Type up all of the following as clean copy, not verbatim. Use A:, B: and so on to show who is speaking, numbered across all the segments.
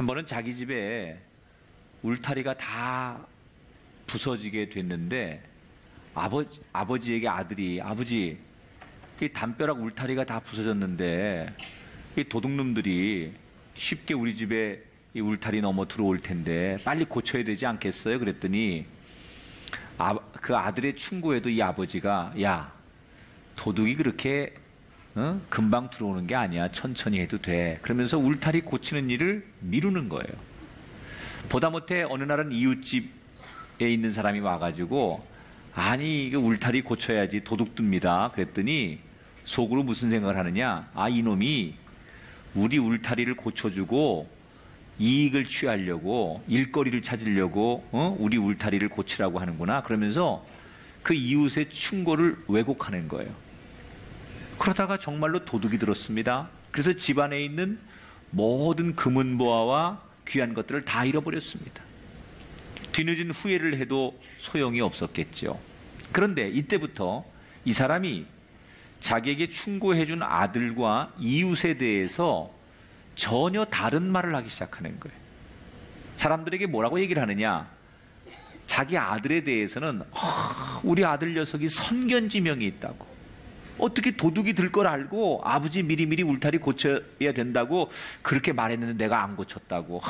A: 한 번은 자기 집에 울타리가 다 부서지게 됐는데 아버지에게 아들이, 아버지, 이 담벼락 울타리가 다 부서졌는데 이 도둑놈들이 쉽게 우리 집에 이 울타리 넘어 들어올 텐데 빨리 고쳐야 되지 않겠어요? 그랬더니 그 아들의 충고에도 이 아버지가, 야, 도둑이 그렇게 금방 들어오는 게 아니야. 천천히 해도 돼. 그러면서 울타리 고치는 일을 미루는 거예요. 보다 못해 어느 날은 이웃집에 있는 사람이 와가지고, 아니 이거 울타리 고쳐야지, 도둑 듭니다. 그랬더니 속으로 무슨 생각을 하느냐, 아, 이놈이 우리 울타리를 고쳐주고 이익을 취하려고, 일거리를 찾으려고 우리 울타리를 고치라고 하는구나. 그러면서 그 이웃의 충고를 왜곡하는 거예요. 그러다가 정말로 도둑이 들었습니다. 그래서 집안에 있는 모든 금은보화와 귀한 것들을 다 잃어버렸습니다. 뒤늦은 후회를 해도 소용이 없었겠죠. 그런데 이때부터 이 사람이 자기에게 충고해준 아들과 이웃에 대해서 전혀 다른 말을 하기 시작하는 거예요. 사람들에게 뭐라고 얘기를 하느냐, 자기 아들에 대해서는 우리 아들 녀석이 선견지명이 있다고, 어떻게 도둑이 들 걸 알고 아버지 미리미리 울타리 고쳐야 된다고 그렇게 말했는데 내가 안 고쳤다고,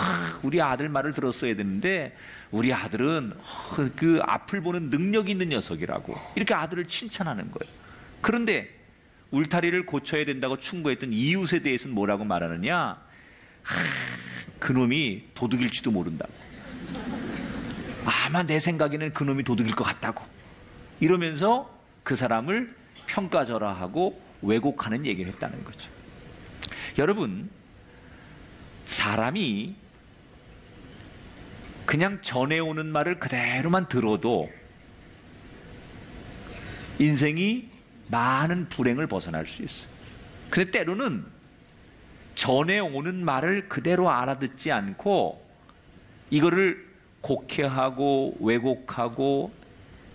A: 우리 아들 말을 들었어야 되는데 우리 아들은 그 앞을 보는 능력이 있는 녀석이라고, 이렇게 아들을 칭찬하는 거예요. 그런데 울타리를 고쳐야 된다고 충고했던 이웃에 대해서는 뭐라고 말하느냐, 그놈이 도둑일지도 모른다고, 아마 내 생각에는 그놈이 도둑일 것 같다고, 이러면서 그 사람을 평가절하하고 왜곡하는 얘기를 했다는 거죠. 여러분, 사람이 그냥 전해오는 말을 그대로만 들어도 인생이 많은 불행을 벗어날 수 있어요. 그런데 때로는 전해오는 말을 그대로 알아듣지 않고 이거를 곡해하고 왜곡하고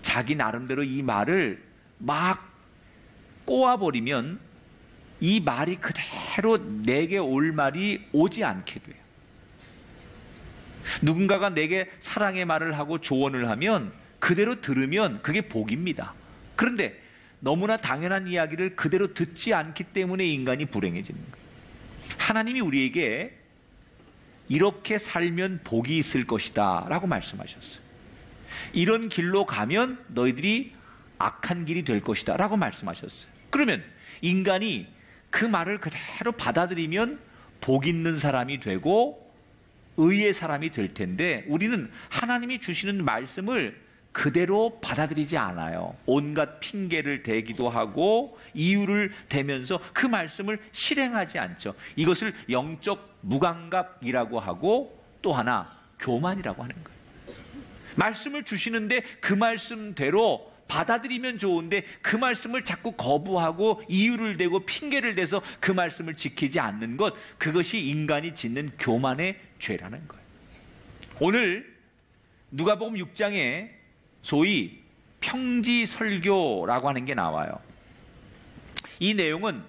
A: 자기 나름대로 이 말을 막 꼬아버리면 이 말이 그대로 내게 올 말이 오지 않게 돼요. 누군가가 내게 사랑의 말을 하고 조언을 하면 그대로 들으면 그게 복입니다. 그런데 너무나 당연한 이야기를 그대로 듣지 않기 때문에 인간이 불행해지는 거예요. 하나님이 우리에게 이렇게 살면 복이 있을 것이다 라고 말씀하셨어요. 이런 길로 가면 너희들이 악한 길이 될 것이다 라고 말씀하셨어요. 그러면 인간이 그 말을 그대로 받아들이면 복 있는 사람이 되고 의의 사람이 될 텐데, 우리는 하나님이 주시는 말씀을 그대로 받아들이지 않아요. 온갖 핑계를 대기도 하고 이유를 대면서 그 말씀을 실행하지 않죠. 이것을 영적 무감각이라고 하고 또 하나 교만이라고 하는 거예요. 말씀을 주시는데 그 말씀대로 받아들이면 좋은데 그 말씀을 자꾸 거부하고 이유를 대고 핑계를 대서 그 말씀을 지키지 않는 것, 그것이 인간이 짓는 교만의 죄라는 거예요. 오늘 누가복음 6장에 소위 평지설교라고 하는 게 나와요. 이 내용은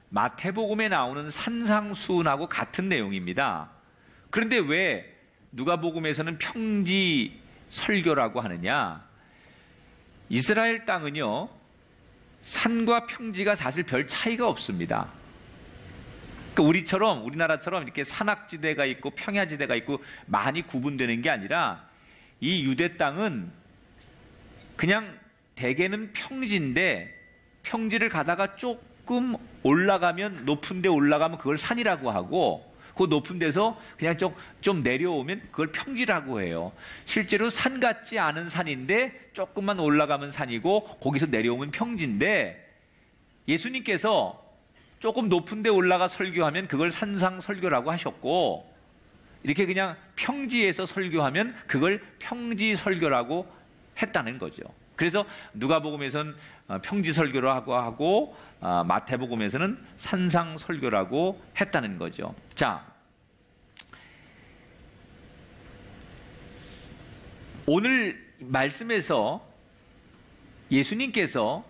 A: 마태복음에 나오는 산상수훈하고 같은 내용입니다. 그런데 왜 누가복음에서는 평지설교라고 하느냐? 이스라엘 땅은요, 산과 평지가 사실 별 차이가 없습니다. 그러니까 우리나라처럼 이렇게 산악지대가 있고 평야지대가 있고 많이 구분되는 게 아니라 이 유대 땅은 그냥 대개는 평지인데, 평지를 가다가 조금 올라가면, 높은 데 올라가면 그걸 산이라고 하고, 그 높은 데서 그냥 좀 내려오면 그걸 평지라고 해요. 실제로 산 같지 않은 산인데 조금만 올라가면 산이고 거기서 내려오면 평지인데, 예수님께서 조금 높은 데 올라가 설교하면 그걸 산상설교라고 하셨고, 이렇게 그냥 평지에서 설교하면 그걸 평지설교라고 했다는 거죠. 그래서 누가복음에서는 평지설교라고 하고 마태복음에서는 산상설교라고 했다는 거죠. 자, 오늘 말씀에서 예수님께서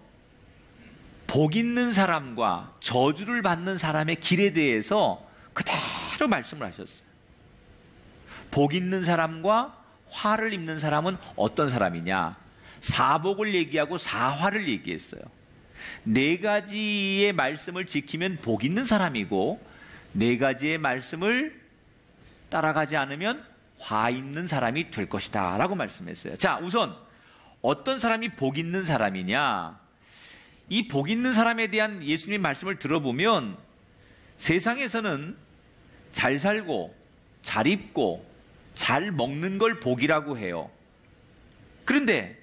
A: 복 있는 사람과 저주를 받는 사람의 길에 대해서 그대로 말씀을 하셨어요. 복 있는 사람과 화를 입는 사람은 어떤 사람이냐? 사복을 얘기하고 사화를 얘기했어요. 네 가지의 말씀을 지키면 복 있는 사람이고, 네 가지의 말씀을 따라가지 않으면 화 있는 사람이 될 것이다 라고 말씀했어요. 자, 우선 어떤 사람이 복 있는 사람이냐? 이 복 있는 사람에 대한 예수님의 말씀을 들어보면 세상에서는 잘 살고 잘 입고 잘 먹는 걸 복이라고 해요. 그런데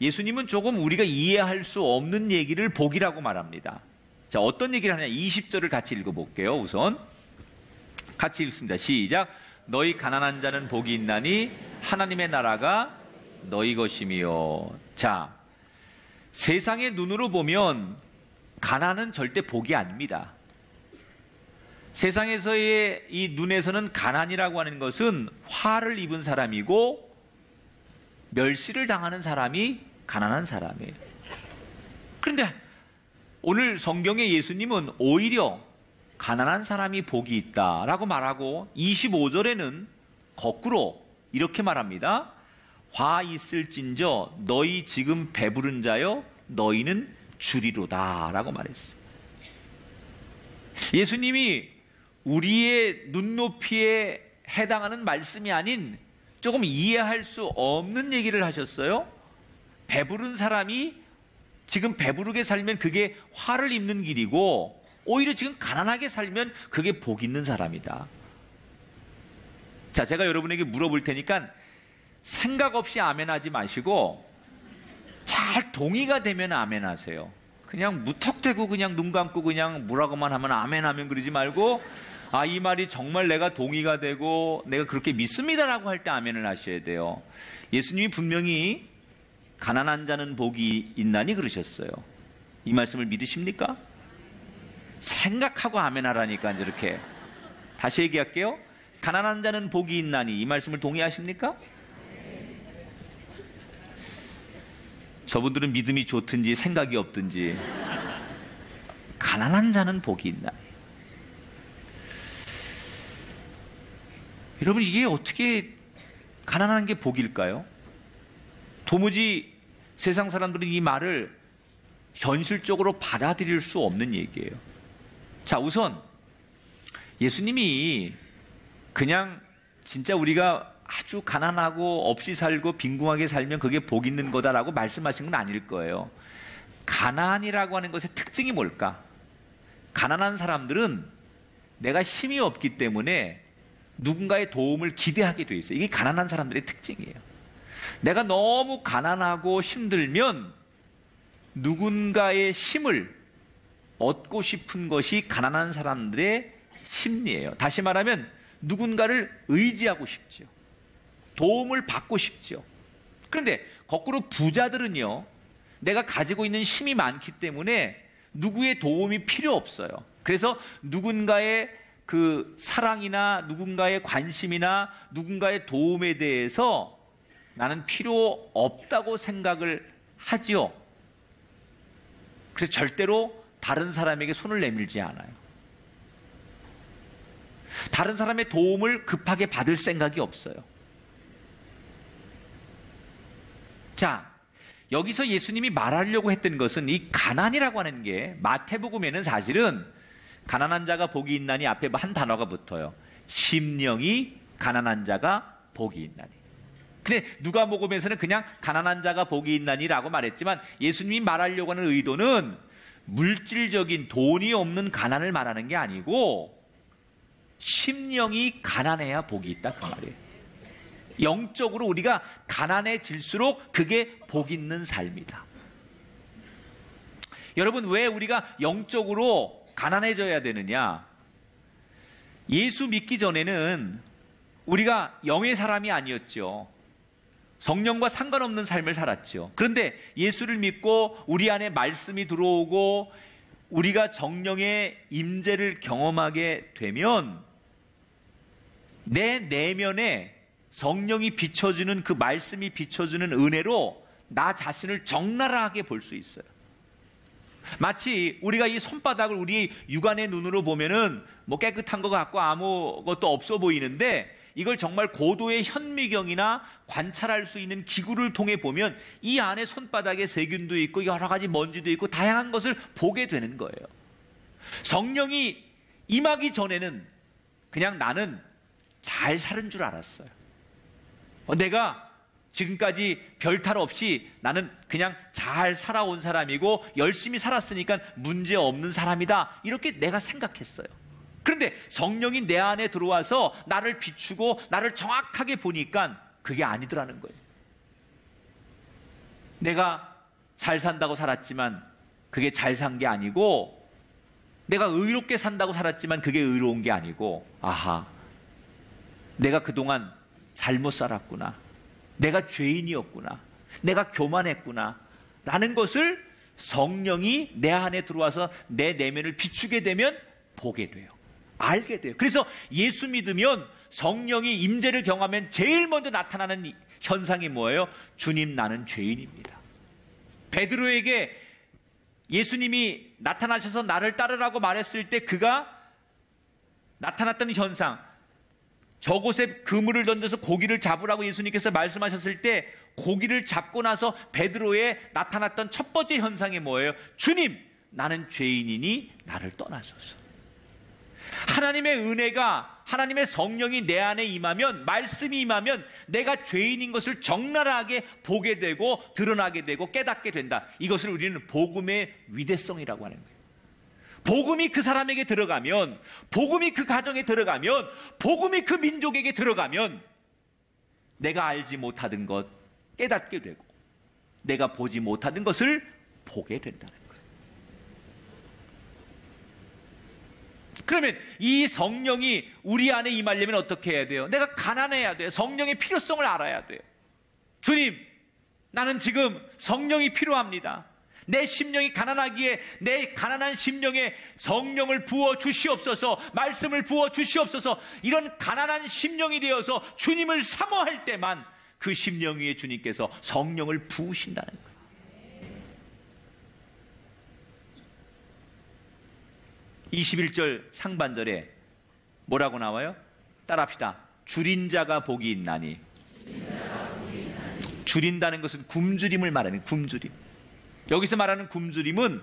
A: 예수님은 조금 우리가 이해할 수 없는 얘기를 복이라고 말합니다. 자, 어떤 얘기를 하냐? 20절을 같이 읽어볼게요. 우선 같이 읽습니다. 시작. 너희 가난한 자는 복이 있나니 하나님의 나라가 너희 것이며. 자, 세상의 눈으로 보면 가난은 절대 복이 아닙니다. 세상에서의 이 눈에서는 가난이라고 하는 것은 화를 입은 사람이고 멸시를 당하는 사람이 가난한 사람이에요. 그런데 오늘 성경의 예수님은 오히려 가난한 사람이 복이 있다라고 말하고 25절에는 거꾸로 이렇게 말합니다. 화 있을진저 너희 지금 배부른 자여 너희는 주리로다 라고 말했어요. 예수님이 우리의 눈높이에 해당하는 말씀이 아닌 조금 이해할 수 없는 얘기를 하셨어요. 배부른 사람이 지금 배부르게 살면 그게 화를 입는 길이고, 오히려 지금 가난하게 살면 그게 복 있는 사람이다. 자, 제가 여러분에게 물어볼 테니까 생각 없이 아멘하지 마시고 잘 동의가 되면 아멘하세요. 그냥 무턱대고 그냥 눈 감고 그냥 뭐라고만 하면 아멘하면 그러지 말고, 아, 이 말이 정말 내가 동의가 되고 내가 그렇게 믿습니다라고 할 때 아멘을 하셔야 돼요. 예수님이 분명히 가난한 자는 복이 있나니 그러셨어요. 이 말씀을 믿으십니까? 생각하고 아멘하라니까. 이렇게 다시 얘기할게요. 가난한 자는 복이 있나니, 이 말씀을 동의하십니까? 저분들은 믿음이 좋든지 생각이 없든지 가난한 자는 복이 있나니. 여러분, 이게 어떻게 가난한 게 복일까요? 도무지 세상 사람들은 이 말을 현실적으로 받아들일 수 없는 얘기예요. 자, 우선 예수님이 그냥 진짜 우리가 아주 가난하고 없이 살고 빈궁하게 살면 그게 복 있는 거다라고 말씀하신 건 아닐 거예요. 가난이라고 하는 것의 특징이 뭘까? 가난한 사람들은 내가 힘이 없기 때문에 누군가의 도움을 기대하게 돼 있어요. 이게 가난한 사람들의 특징이에요. 내가 너무 가난하고 힘들면 누군가의 힘을 얻고 싶은 것이 가난한 사람들의 심리예요. 다시 말하면 누군가를 의지하고 싶죠. 도움을 받고 싶죠. 그런데 거꾸로 부자들은요, 내가 가지고 있는 힘이 많기 때문에 누구의 도움이 필요 없어요. 그래서 누군가의 그 사랑이나 누군가의 관심이나 누군가의 도움에 대해서 나는 필요 없다고 생각을 하지요. 그래서 절대로 다른 사람에게 손을 내밀지 않아요. 다른 사람의 도움을 급하게 받을 생각이 없어요. 자, 여기서 예수님이 말하려고 했던 것은 이 가난이라고 하는 게 마태복음에는 사실은 가난한 자가 복이 있나니 앞에 한 단어가 붙어요. 심령이 가난한 자가 복이 있나니. 근데 누가복음에서는 그냥 가난한 자가 복이 있나니라고 말했지만 예수님이 말하려고 하는 의도는 물질적인 돈이 없는 가난을 말하는 게 아니고 심령이 가난해야 복이 있다 그 말이에요. 영적으로 우리가 가난해질수록 그게 복 있는 삶이다. 여러분, 왜 우리가 영적으로 가난해져야 되느냐? 예수 믿기 전에는 우리가 영의 사람이 아니었죠. 성령과 상관없는 삶을 살았죠. 그런데 예수를 믿고 우리 안에 말씀이 들어오고 우리가 정령의 임재를 경험하게 되면 내 내면에 성령이 비춰주는 그 말씀이 비춰주는 은혜로 나 자신을 적나라하게 볼 수 있어요. 마치 우리가 이 손바닥을 우리 육안의 눈으로 보면은 뭐 깨끗한 것 같고 아무것도 없어 보이는데 이걸 정말 고도의 현미경이나 관찰할 수 있는 기구를 통해 보면 이 안에 손바닥에 세균도 있고 여러 가지 먼지도 있고 다양한 것을 보게 되는 거예요. 성령이 임하기 전에는 그냥 나는 잘 사는 줄 알았어요. 내가 지금까지 별탈 없이 나는 그냥 잘 살아온 사람이고 열심히 살았으니까 문제 없는 사람이다, 이렇게 내가 생각했어요. 그런데 성령이 내 안에 들어와서 나를 비추고 나를 정확하게 보니까 그게 아니더라는 거예요. 내가 잘 산다고 살았지만 그게 잘 산 게 아니고, 내가 의롭게 산다고 살았지만 그게 의로운 게 아니고, 아하, 내가 그동안 잘못 살았구나, 내가 죄인이었구나, 내가 교만했구나 라는 것을 성령이 내 안에 들어와서 내 내면을 비추게 되면 보게 돼요. 알게 돼요. 그래서 예수 믿으면 성령이 임재를 경험하면 제일 먼저 나타나는 현상이 뭐예요? 주님, 나는 죄인입니다. 베드로에게 예수님이 나타나셔서 나를 따르라고 말했을 때 그가 나타났던 현상, 저곳에 그물을 던져서 고기를 잡으라고 예수님께서 말씀하셨을 때 고기를 잡고 나서 베드로에 나타났던 첫 번째 현상이 뭐예요? 주님, 나는 죄인이니 나를 떠나소서. 하나님의 은혜가, 하나님의 성령이 내 안에 임하면, 말씀이 임하면 내가 죄인인 것을 적나라하게 보게 되고 드러나게 되고 깨닫게 된다. 이것을 우리는 복음의 위대성이라고 하는 거예요. 복음이 그 사람에게 들어가면, 복음이 그 가정에 들어가면, 복음이 그 민족에게 들어가면 내가 알지 못하던 것 깨닫게 되고 내가 보지 못하던 것을 보게 된다는 거예요. 그러면 이 성령이 우리 안에 임하려면 어떻게 해야 돼요? 내가 가난해야 돼요. 성령의 필요성을 알아야 돼요. 주님, 나는 지금 성령이 필요합니다. 내 심령이 가난하기에 내 가난한 심령에 성령을 부어 주시옵소서, 말씀을 부어 주시옵소서. 이런 가난한 심령이 되어서 주님을 사모할 때만 그 심령 위에 주님께서 성령을 부으신다는 거예요. 21절 상반절에 뭐라고 나와요? 따라합시다. 줄인 자가 복이 있나니. 줄인다는 것은 굶주림을 말하는 굶주림. 여기서 말하는 굶주림은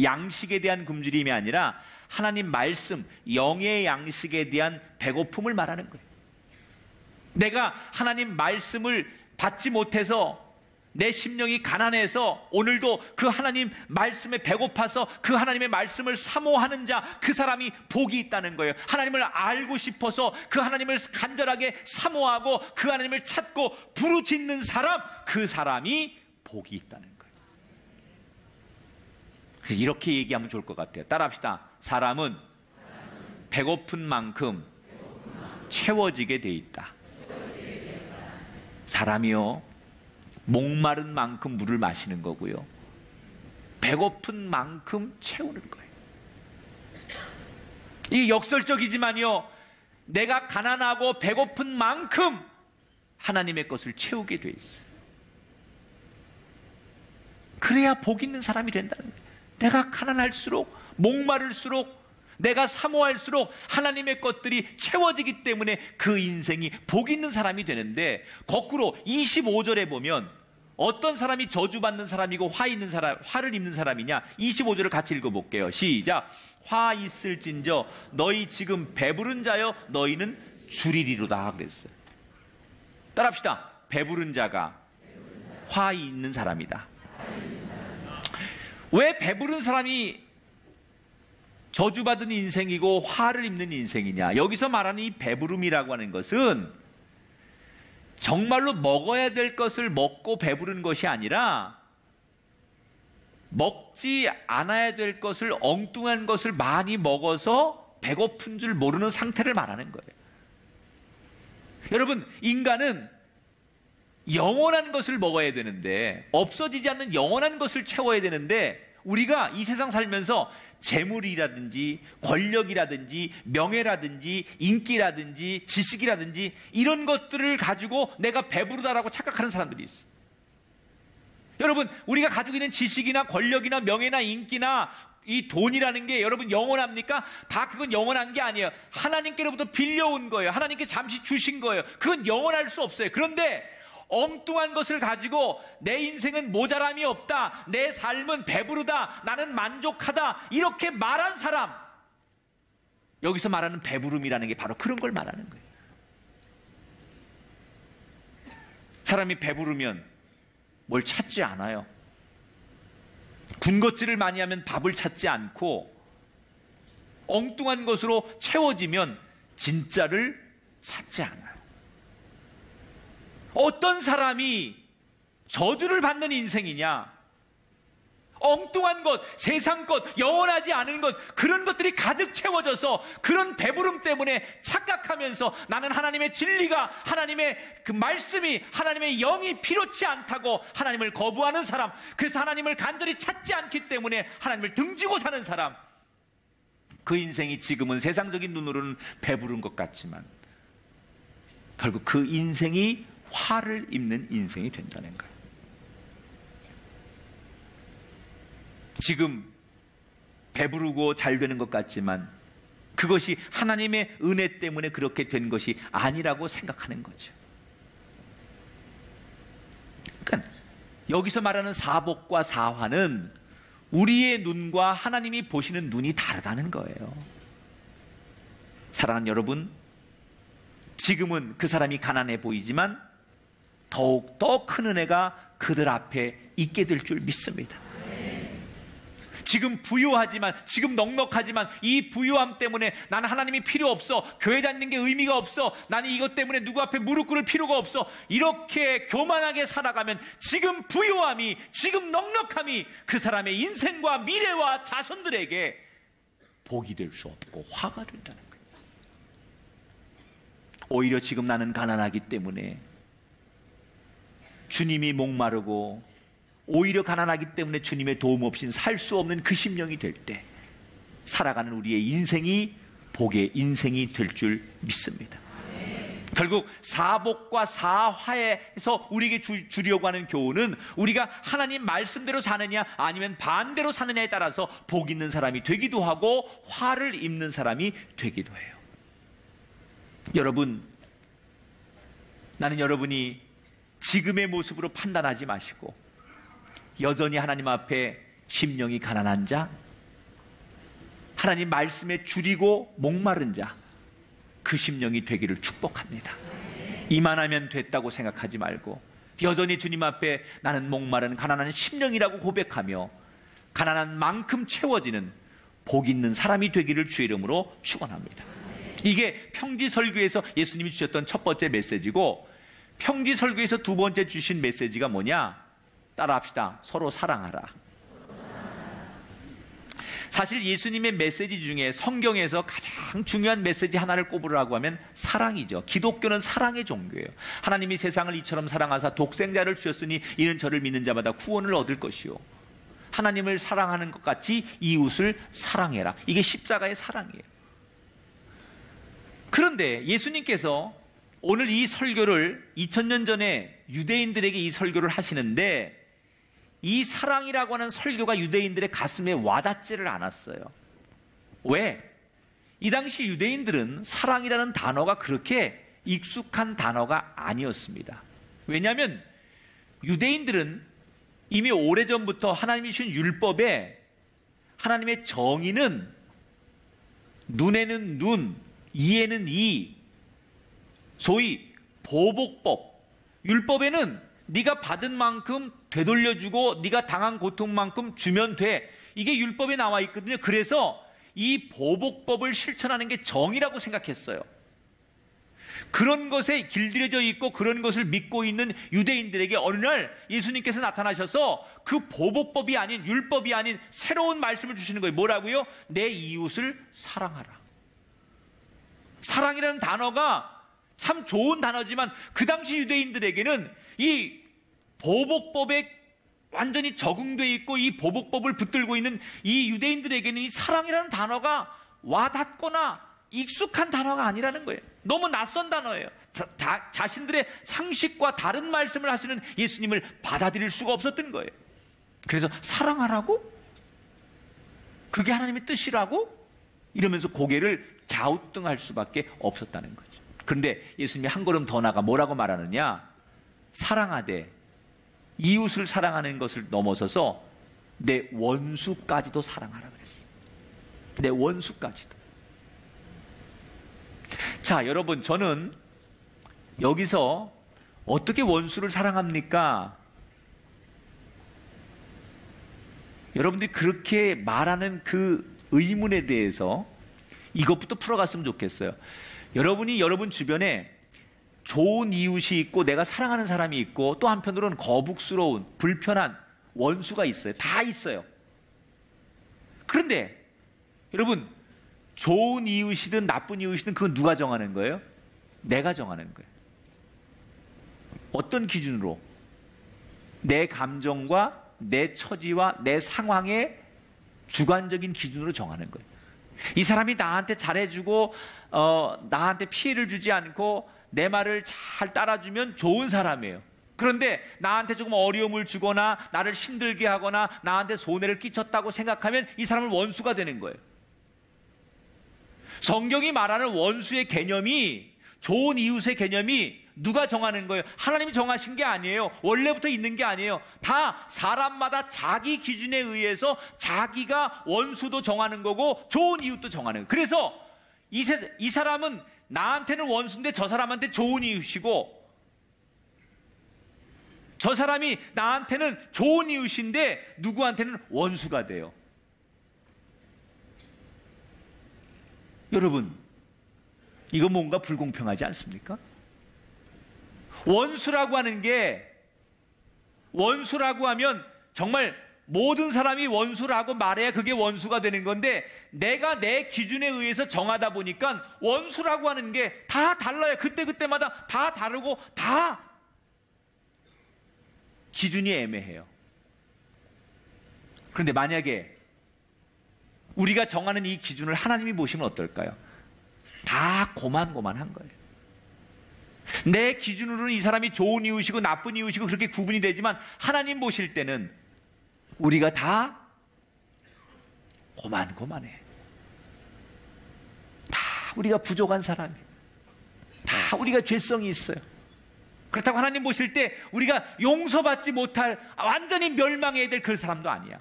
A: 양식에 대한 굶주림이 아니라 하나님 말씀, 영의 양식에 대한 배고픔을 말하는 거예요. 내가 하나님 말씀을 받지 못해서 내 심령이 가난해서 오늘도 그 하나님 말씀에 배고파서 그 하나님의 말씀을 사모하는 자, 그 사람이 복이 있다는 거예요. 하나님을 알고 싶어서 그 하나님을 간절하게 사모하고 그 하나님을 찾고 부르짖는 사람, 그 사람이 복이 있다는 거예요. 이렇게 얘기하면 좋을 것 같아요. 따라합시다. 사람은 배고픈 만큼 채워지게 돼 있다. 사람이요, 목마른 만큼 물을 마시는 거고요, 배고픈 만큼 채우는 거예요. 이게 역설적이지만요, 내가 가난하고 배고픈 만큼 하나님의 것을 채우게 돼 있어요. 그래야 복 있는 사람이 된다는 거예요. 내가 가난할수록, 목마를수록, 내가 사모할수록 하나님의 것들이 채워지기 때문에 그 인생이 복 있는 사람이 되는데, 거꾸로 25절에 보면 어떤 사람이 저주받는 사람이고 화 있는 사람, 화를 입는 사람이냐? 25절을 같이 읽어볼게요. 시작. 화 있을진저 너희 지금 배부른 자여 너희는 줄이리로다 그랬어요. 따라합시다. 배부른 자가 화 있는 사람이다. 왜 배부른 사람이 저주받은 인생이고 화를 입는 인생이냐? 여기서 말하는 이 배부름이라고 하는 것은 정말로 먹어야 될 것을 먹고 배부른 것이 아니라 먹지 않아야 될 것을, 엉뚱한 것을 많이 먹어서 배고픈 줄 모르는 상태를 말하는 거예요. 여러분, 인간은 영원한 것을 먹어야 되는데, 없어지지 않는 영원한 것을 채워야 되는데, 우리가 이 세상 살면서 재물이라든지 권력이라든지 명예라든지 인기라든지 지식이라든지 이런 것들을 가지고 내가 배부르다라고 착각하는 사람들이 있어요. 여러분, 우리가 가지고 있는 지식이나 권력이나 명예나 인기나 이 돈이라는 게 여러분 영원합니까? 다 그건 영원한 게 아니에요. 하나님께로부터 빌려온 거예요. 하나님께 잠시 주신 거예요. 그건 영원할 수 없어요. 그런데 엉뚱한 것을 가지고 내 인생은 모자람이 없다, 내 삶은 배부르다, 나는 만족하다, 이렇게 말한 사람, 여기서 말하는 배부름이라는 게 바로 그런 걸 말하는 거예요. 사람이 배부르면 뭘 찾지 않아요. 군것질을 많이 하면 밥을 찾지 않고 엉뚱한 것으로 채워지면 진짜를 찾지 않아요. 어떤 사람이 저주를 받는 인생이냐? 엉뚱한 것, 세상 것, 영원하지 않은 것, 그런 것들이 가득 채워져서 그런 배부름 때문에 착각하면서 나는 하나님의 진리가, 하나님의 그 말씀이, 하나님의 영이 필요치 않다고 하나님을 거부하는 사람, 그래서 하나님을 간절히 찾지 않기 때문에 하나님을 등지고 사는 사람, 그 인생이 지금은 세상적인 눈으로는 배부른 것 같지만 결국 그 인생이 화를 입는 인생이 된다는 거예요. 지금 배부르고 잘 되는 것 같지만 그것이 하나님의 은혜 때문에 그렇게 된 것이 아니라고 생각하는 거죠. 그러니까 여기서 말하는 사복과 사화는 우리의 눈과 하나님이 보시는 눈이 다르다는 거예요. 사랑하는 여러분, 지금은 그 사람이 가난해 보이지만 더욱 더 큰 은혜가 그들 앞에 있게 될 줄 믿습니다. 지금 부유하지만, 지금 넉넉하지만 이 부유함 때문에 나는 하나님이 필요 없어, 교회 다니는 게 의미가 없어, 나는 이것 때문에 누구 앞에 무릎 꿇을 필요가 없어, 이렇게 교만하게 살아가면 지금 부유함이, 지금 넉넉함이 그 사람의 인생과 미래와 자손들에게 복이 될 수 없고 화가 된다는 거예요. 오히려 지금 나는 가난하기 때문에, 주님이 목마르고 오히려 가난하기 때문에 주님의 도움 없이는 살 수 없는 그 심령이 될 때 살아가는 우리의 인생이 복의 인생이 될 줄 믿습니다. 결국 사복과 사화에서 우리에게 주려고 하는 교훈은 우리가 하나님 말씀대로 사느냐 아니면 반대로 사느냐에 따라서 복 있는 사람이 되기도 하고 화를 입는 사람이 되기도 해요. 여러분, 나는 여러분이 지금의 모습으로 판단하지 마시고 여전히 하나님 앞에 심령이 가난한 자, 하나님 말씀에 줄이고 목마른 자, 그 심령이 되기를 축복합니다. 이만하면 됐다고 생각하지 말고 여전히 주님 앞에 나는 목마른 가난한 심령이라고 고백하며 가난한 만큼 채워지는 복 있는 사람이 되기를 주의 이름으로 축원합니다. 이게 평지설교에서 예수님이 주셨던 첫 번째 메시지고, 평지설교에서 두 번째 주신 메시지가 뭐냐? 따라합시다. 서로 사랑하라. 사실 예수님의 메시지 중에 성경에서 가장 중요한 메시지 하나를 꼽으라고 하면 사랑이죠. 기독교는 사랑의 종교예요. 하나님이 세상을 이처럼 사랑하사 독생자를 주셨으니 이는 저를 믿는 자마다 구원을 얻을 것이요, 하나님을 사랑하는 것 같이 이웃을 사랑해라. 이게 십자가의 사랑이에요. 그런데 예수님께서 오늘 이 설교를 2000년 전에 유대인들에게 이 설교를 하시는데 이 사랑이라고 하는 설교가 유대인들의 가슴에 와닿지를 않았어요. 왜? 이 당시 유대인들은 사랑이라는 단어가 그렇게 익숙한 단어가 아니었습니다. 왜냐하면 유대인들은 이미 오래전부터 하나님이 주신 율법에 하나님의 정의는 눈에는 눈, 이에는 이, 소위 보복법, 율법에는 네가 받은 만큼 되돌려주고 네가 당한 고통만큼 주면 돼, 이게 율법에 나와 있거든요. 그래서 이 보복법을 실천하는 게 정의라고 생각했어요. 그런 것에 길들여져 있고 그런 것을 믿고 있는 유대인들에게 어느 날 예수님께서 나타나셔서 그 보복법이 아닌, 율법이 아닌 새로운 말씀을 주시는 거예요. 뭐라고요? 내 이웃을 사랑하라. 사랑이라는 단어가 참 좋은 단어지만 그 당시 유대인들에게는 이 보복법에 완전히 적응되어 있고 이 보복법을 붙들고 있는 이 유대인들에게는 이 사랑이라는 단어가 와닿거나 익숙한 단어가 아니라는 거예요. 너무 낯선 단어예요. 자신들의 상식과 다른 말씀을 하시는 예수님을 받아들일 수가 없었던 거예요. 그래서 사랑하라고? 그게 하나님의 뜻이라고? 이러면서 고개를 갸우뚱할 수밖에 없었다는 거죠. 그런데 예수님이 한 걸음 더 나가 뭐라고 말하느냐? 사랑하되 이웃을 사랑하는 것을 넘어서서 내 원수까지도 사랑하라 그랬어요. 내 원수까지도. 자, 여러분, 저는 여기서 어떻게 원수를 사랑합니까? 여러분들이 그렇게 말하는 그 의문에 대해서 이것부터 풀어갔으면 좋겠어요. 여러분이 여러분 주변에 좋은 이웃이 있고 내가 사랑하는 사람이 있고 또 한편으로는 거북스러운 불편한 원수가 있어요. 다 있어요. 그런데 여러분, 좋은 이웃이든 나쁜 이웃이든 그건 누가 정하는 거예요? 내가 정하는 거예요. 어떤 기준으로? 내 감정과 내 처지와 내 상황의 주관적인 기준으로 정하는 거예요. 이 사람이 나한테 잘해주고 나한테 피해를 주지 않고 내 말을 잘 따라주면 좋은 사람이에요. 그런데 나한테 조금 어려움을 주거나 나를 힘들게 하거나 나한테 손해를 끼쳤다고 생각하면 이 사람은 원수가 되는 거예요. 성경이 말하는 원수의 개념이, 좋은 이웃의 개념이 누가 정하는 거예요? 하나님이 정하신 게 아니에요. 원래부터 있는 게 아니에요. 다 사람마다 자기 기준에 의해서 자기가 원수도 정하는 거고 좋은 이웃도 정하는 거예요. 그래서 이 사람은 나한테는 원수인데 저 사람한테 좋은 이웃이고, 저 사람이 나한테는 좋은 이웃인데 누구한테는 원수가 돼요. 여러분, 이거 뭔가 불공평하지 않습니까? 원수라고 하는 게, 원수라고 하면 정말 모든 사람이 원수라고 말해야 그게 원수가 되는 건데, 내가 내 기준에 의해서 정하다 보니까 원수라고 하는 게 다 달라요. 그때그때마다 다 다르고 다 기준이 애매해요. 그런데 만약에 우리가 정하는 이 기준을 하나님이 보시면 어떨까요? 다 고만고만한 거예요. 내 기준으로는 이 사람이 좋은 이웃이고 나쁜 이웃이고 그렇게 구분이 되지만 하나님 보실 때는 우리가 다 고만고만해. 다 우리가 부족한 사람이에요. 다 우리가 죄성이 있어요. 그렇다고 하나님 보실 때 우리가 용서받지 못할, 완전히 멸망해야 될 그 사람도 아니야.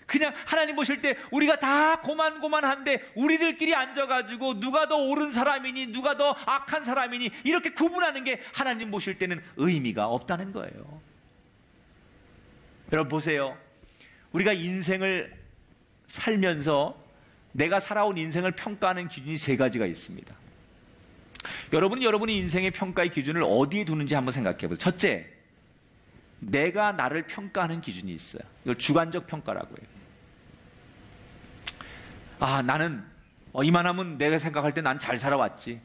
A: 그냥 하나님 보실 때 우리가 다 고만고만한데 우리들끼리 앉아가지고 누가 더 옳은 사람이니 누가 더 악한 사람이니 이렇게 구분하는 게 하나님 보실 때는 의미가 없다는 거예요. 여러분 보세요. 우리가 인생을 살면서 내가 살아온 인생을 평가하는 기준이 세 가지가 있습니다. 여러분이 여러분의 인생의 평가의 기준을 어디에 두는지 한번 생각해 보세요. 첫째, 내가 나를 평가하는 기준이 있어요. 이걸 주관적 평가라고 해요. 나는 이만하면 내가 생각할 때 난 잘 살아왔지.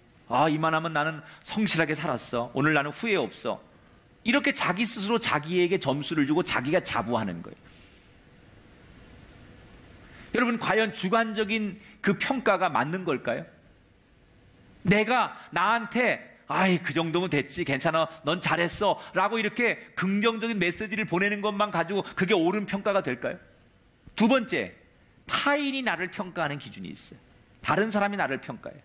A: 이만하면 나는 성실하게 살았어. 오늘 나는 후회 없어. 이렇게 자기 스스로 자기에게 점수를 주고 자기가 자부하는 거예요. 여러분, 과연 주관적인 그 평가가 맞는 걸까요? 내가 나한테 그 정도면 됐지, 괜찮아, 넌 잘했어 라고 이렇게 긍정적인 메시지를 보내는 것만 가지고 그게 옳은 평가가 될까요? 두 번째, 타인이 나를 평가하는 기준이 있어요. 다른 사람이 나를 평가해요.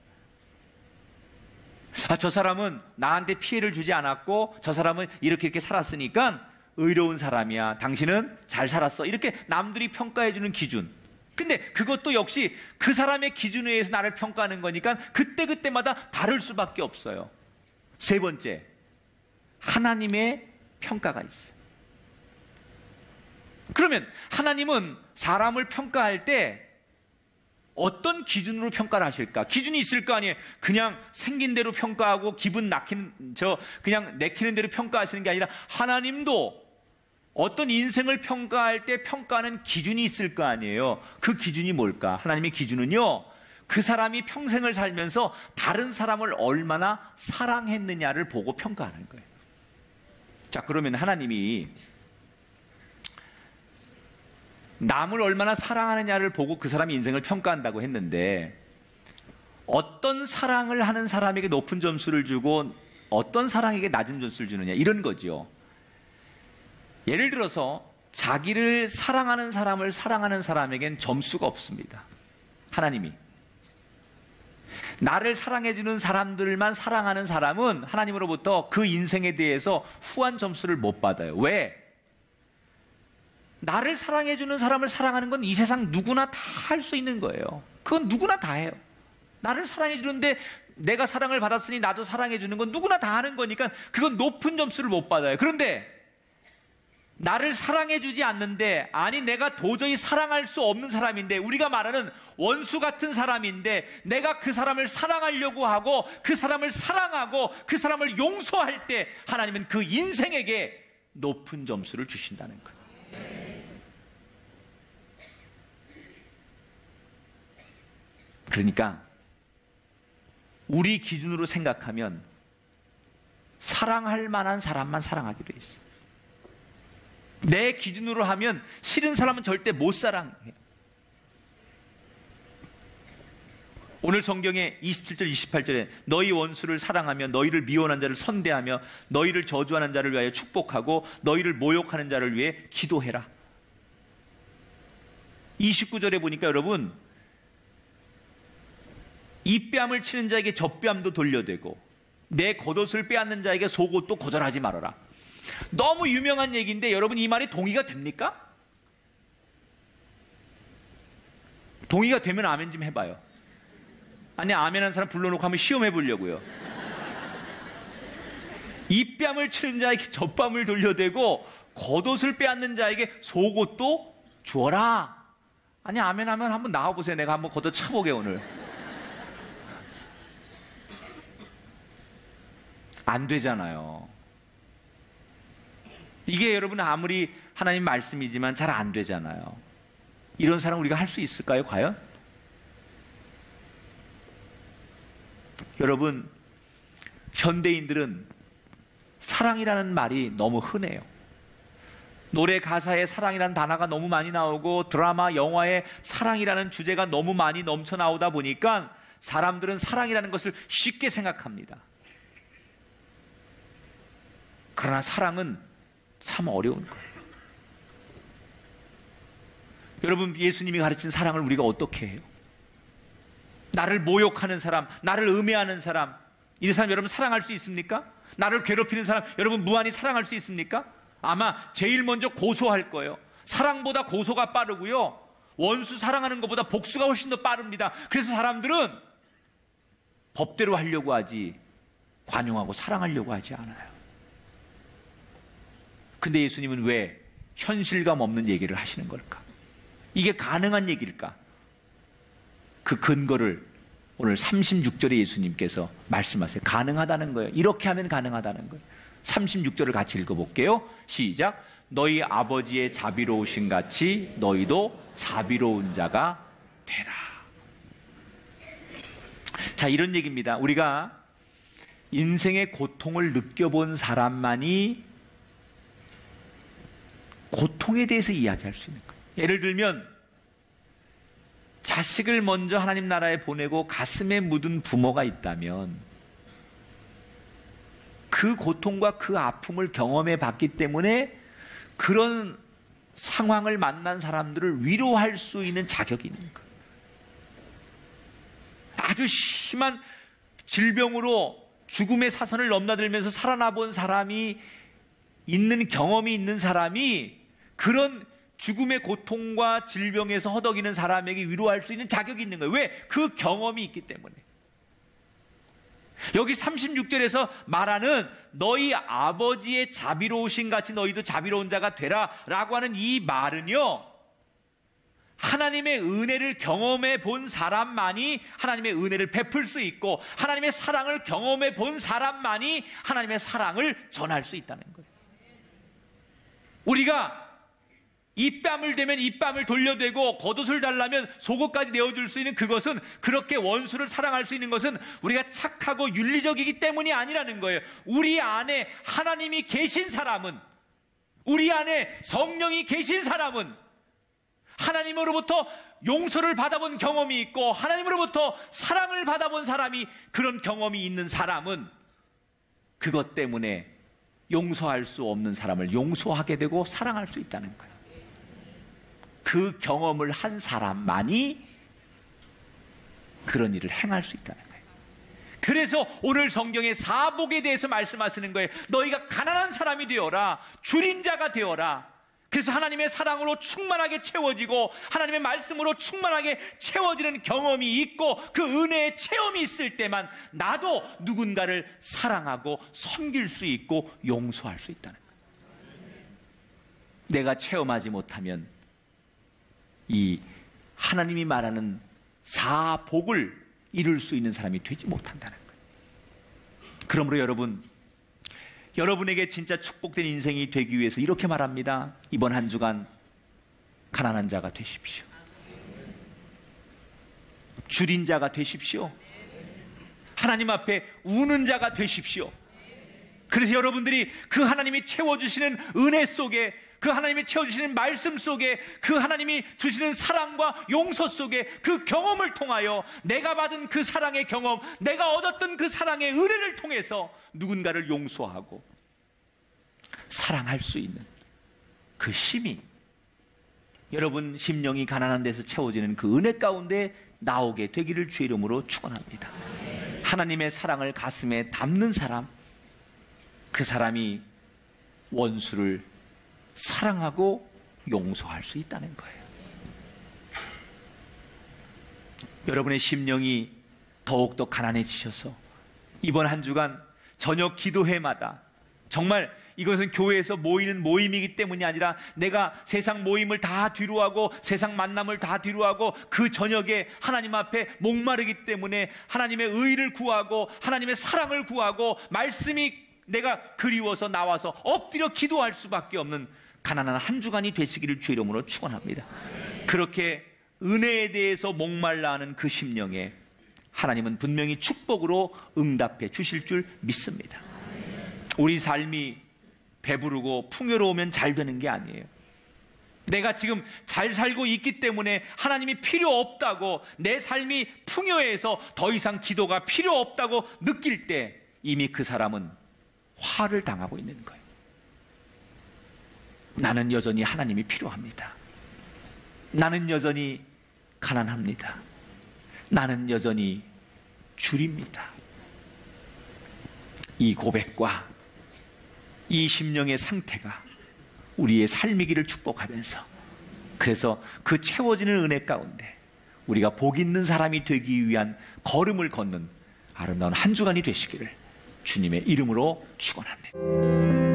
A: 저 사람은 나한테 피해를 주지 않았고 저 사람은 이렇게 살았으니까 의로운 사람이야, 당신은 잘 살았어, 이렇게 남들이 평가해주는 기준. 근데 그것도 역시 그 사람의 기준에 의해서 나를 평가하는 거니까 그때그때마다 다를 수밖에 없어요. 세 번째, 하나님의 평가가 있어요. 그러면 하나님은 사람을 평가할 때 어떤 기준으로 평가를 하실까? 기준이 있을 거 아니에요. 그냥 생긴 대로 평가하고 기분 그냥 내키는 대로 평가하시는 게 아니라 하나님도 어떤 인생을 평가할 때 평가하는 기준이 있을 거 아니에요. 그 기준이 뭘까? 하나님의 기준은요, 그 사람이 평생을 살면서 다른 사람을 얼마나 사랑했느냐를 보고 평가하는 거예요. 자, 그러면 하나님이 남을 얼마나 사랑하느냐를 보고 그 사람의 인생을 평가한다고 했는데, 어떤 사랑을 하는 사람에게 높은 점수를 주고 어떤 사랑에게 낮은 점수를 주느냐, 이런 거죠. 예를 들어서 자기를 사랑하는 사람을 사랑하는 사람에겐 점수가 없습니다. 하나님이. 나를 사랑해주는 사람들만 사랑하는 사람은 하나님으로부터 그 인생에 대해서 후한 점수를 못 받아요. 왜? 나를 사랑해주는 사람을 사랑하는 건 이 세상 누구나 다 할 수 있는 거예요. 그건 누구나 다 해요. 나를 사랑해주는데 내가 사랑을 받았으니 나도 사랑해주는 건 누구나 다 하는 거니까 그건 높은 점수를 못 받아요. 그런데 나를 사랑해주지 않는데, 아니 내가 도저히 사랑할 수 없는 사람인데, 우리가 말하는 원수 같은 사람인데 내가 그 사람을 사랑하려고 하고 그 사람을 사랑하고 그 사람을 용서할 때 하나님은 그 인생에게 높은 점수를 주신다는 거예요. 그러니까 우리 기준으로 생각하면 사랑할 만한 사람만 사랑하게 돼 있어요. 내 기준으로 하면 싫은 사람은 절대 못 사랑해요. 오늘 성경에 27절 28절에 너희 원수를 사랑하며 너희를 미워하는 자를 선대하며 너희를 저주하는 자를 위하여 축복하고 너희를 모욕하는 자를 위해 기도해라. 29절에 보니까 여러분, 이 뺨을 치는 자에게 저 뺨도 돌려대고 내 겉옷을 빼앗는 자에게 속옷도 거절하지 말아라. 너무 유명한 얘기인데 여러분, 이 말이 동의가 됩니까? 동의가 되면 아멘 좀 해봐요. 아니, 아멘한 사람 불러놓고 한번 시험해 보려고요. 이 뺨을 치는 자에게 저 뺨을 돌려대고 겉옷을 빼앗는 자에게 속옷도 주어라. 아니, 아멘하면 한번 나와보세요. 내가 한번 겉옷 쳐보게 오늘. 안 되잖아요. 이게 여러분 아무리 하나님 말씀이지만 잘 안 되잖아요. 이런 사람 우리가 할 수 있을까요, 과연? 여러분, 현대인들은 사랑이라는 말이 너무 흔해요. 노래 가사에 사랑이라는 단어가 너무 많이 나오고 드라마, 영화에 사랑이라는 주제가 너무 많이 넘쳐 나오다 보니까 사람들은 사랑이라는 것을 쉽게 생각합니다. 그러나 사랑은 참 어려운 거예요. 여러분, 예수님이 가르친 사랑을 우리가 어떻게 해요? 나를 모욕하는 사람, 나를 음해하는 사람, 이 사람 여러분 사랑할 수 있습니까? 나를 괴롭히는 사람 여러분 무한히 사랑할 수 있습니까? 아마 제일 먼저 고소할 거예요. 사랑보다 고소가 빠르고요, 원수 사랑하는 것보다 복수가 훨씬 더 빠릅니다. 그래서 사람들은 법대로 하려고 하지 관용하고 사랑하려고 하지 않아요. 근데 예수님은 왜 현실감 없는 얘기를 하시는 걸까? 이게 가능한 얘기일까? 그 근거를 오늘 36절에 예수님께서 말씀하세요. 가능하다는 거예요. 이렇게 하면 가능하다는 거예요. 36절을 같이 읽어볼게요. 시작. 너희 아버지의 자비로우신 같이 너희도 자비로운 자가 되라. 자, 이런 얘기입니다. 우리가 인생의 고통을 느껴본 사람만이 고통에 대해서 이야기할 수 있는 거예요. 예를 들면 자식을 먼저 하나님 나라에 보내고 가슴에 묻은 부모가 있다면 그 고통과 그 아픔을 경험해 봤기 때문에 그런 상황을 만난 사람들을 위로할 수 있는 자격이 있는 거예요. 아주 심한 질병으로 죽음의 사선을 넘나들면서 살아나 본 사람이 있는 경험이 있는 사람이 그런 죽음의 고통과 질병에서 허덕이는 사람에게 위로할 수 있는 자격이 있는 거예요. 왜? 그 경험이 있기 때문에. 여기 36절에서 말하는 너희 아버지의 자비로우신 같이 너희도 자비로운 자가 되라 라고 하는 이 말은요, 하나님의 은혜를 경험해 본 사람만이 하나님의 은혜를 베풀 수 있고 하나님의 사랑을 경험해 본 사람만이 하나님의 사랑을 전할 수 있다는 거예요. 우리가 입밤을 대면 입밤을 돌려대고 겉옷을 달라면 속옷까지 내어줄 수 있는 그것은, 그렇게 원수를 사랑할 수 있는 것은 우리가 착하고 윤리적이기 때문이 아니라는 거예요. 우리 안에 하나님이 계신 사람은, 우리 안에 성령이 계신 사람은, 하나님으로부터 용서를 받아본 경험이 있고 하나님으로부터 사랑을 받아본 사람이, 그런 경험이 있는 사람은 그것 때문에 용서할 수 없는 사람을 용서하게 되고 사랑할 수 있다는 거예요. 그 경험을 한 사람만이 그런 일을 행할 수 있다는 거예요. 그래서 오늘 성경의 사복에 대해서 말씀하시는 거예요. 너희가 가난한 사람이 되어라, 줄인 자가 되어라. 그래서 하나님의 사랑으로 충만하게 채워지고 하나님의 말씀으로 충만하게 채워지는 경험이 있고 그 은혜의 체험이 있을 때만 나도 누군가를 사랑하고 섬길 수 있고 용서할 수 있다는 거예요. 내가 체험하지 못하면 이 하나님이 말하는 사복을 이룰 수 있는 사람이 되지 못한다는 거예요. 그러므로 여러분에게 진짜 축복된 인생이 되기 위해서 이렇게 말합니다. 이번 한 주간 가난한 자가 되십시오. 줄인 자가 되십시오. 하나님 앞에 우는 자가 되십시오. 그래서 여러분들이 그 하나님이 채워주시는 은혜 속에, 그 하나님이 채워주시는 말씀 속에, 그 하나님이 주시는 사랑과 용서 속에 그 경험을 통하여 내가 받은 그 사랑의 경험, 내가 얻었던 그 사랑의 은혜를 통해서 누군가를 용서하고 사랑할 수 있는 그 힘이 여러분 심령이 가난한 데서 채워지는 그 은혜 가운데 나오게 되기를 주의 이름으로 축원합니다. 하나님의 사랑을 가슴에 담는 사람, 그 사람이 원수를 사랑하고 용서할 수 있다는 거예요. 여러분의 심령이 더욱더 가난해지셔서 이번 한 주간 저녁 기도회마다 정말 이것은 교회에서 모이는 모임이기 때문이 아니라 내가 세상 모임을 다 뒤로하고 세상 만남을 다 뒤로하고 그 저녁에 하나님 앞에 목마르기 때문에 하나님의 의를 구하고 하나님의 사랑을 구하고 말씀이 내가 그리워서 나와서 엎드려 기도할 수밖에 없는 가난한 한 주간이 되시기를 주의 이름으로 축원합니다. 그렇게 은혜에 대해서 목말라 하는 그 심령에 하나님은 분명히 축복으로 응답해 주실 줄 믿습니다. 우리 삶이 배부르고 풍요로우면 잘 되는 게 아니에요. 내가 지금 잘 살고 있기 때문에 하나님이 필요 없다고, 내 삶이 풍요해서 더 이상 기도가 필요 없다고 느낄 때 이미 그 사람은 화를 당하고 있는 거예요. 나는 여전히 하나님이 필요합니다. 나는 여전히 가난합니다. 나는 여전히 줄입니다. 이 고백과 이 심령의 상태가 우리의 삶이기를 축복하면서, 그래서 그 채워지는 은혜 가운데 우리가 복 있는 사람이 되기 위한 걸음을 걷는 아름다운 한 주간이 되시기를 주님의 이름으로 축원합니다.